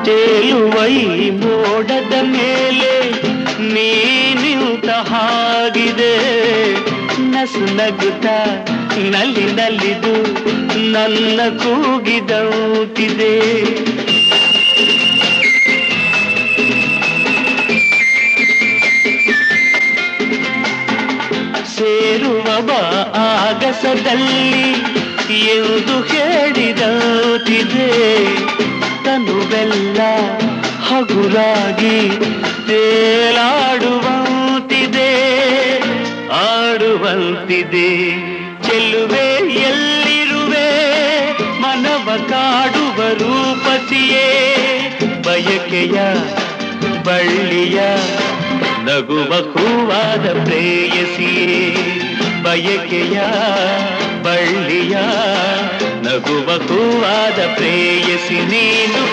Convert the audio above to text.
ತೇಲುವೈ ಮೋಡದ ಮೇಲೆ ನೀ ನಿಂತ ಹಾಗಿದೆ, ನಸು ನಗುತ್ತ ನಲ್ಲಿ ನಲಿದು ನನ್ನ ಕೂಗಿದಂತಿದೆ. ಸೇರುವ ಬಾ ಆಗಸದಲ್ಲಿ ಎಂದು ಹೇಳಿದಂತಿದೆ, ತನುವೆಲ್ಲ ಹಗುರಾಗಿ ತೇಲಾಡುವಂತಿದೆ, ಆಡುವಂತಿದೆ. ಚೆಲ್ಲುವೆ ಎಲ್ಲಿರುವೆ ಮನವ ಕಾಡುವ ರೂಪಸಿಯೇ, ಬಯಕೆಯ ಬಳ್ಳಿಯ ನಗುವ ಹೂವಾದ ಪ್ರೇಯಸಿಯೇ, ಬಯಕೆಯ ಬಳ್ಳಿಯ ನಗುವ ಹೂವಾದ ಪ್ರೇಯಸಿ ನೀನು.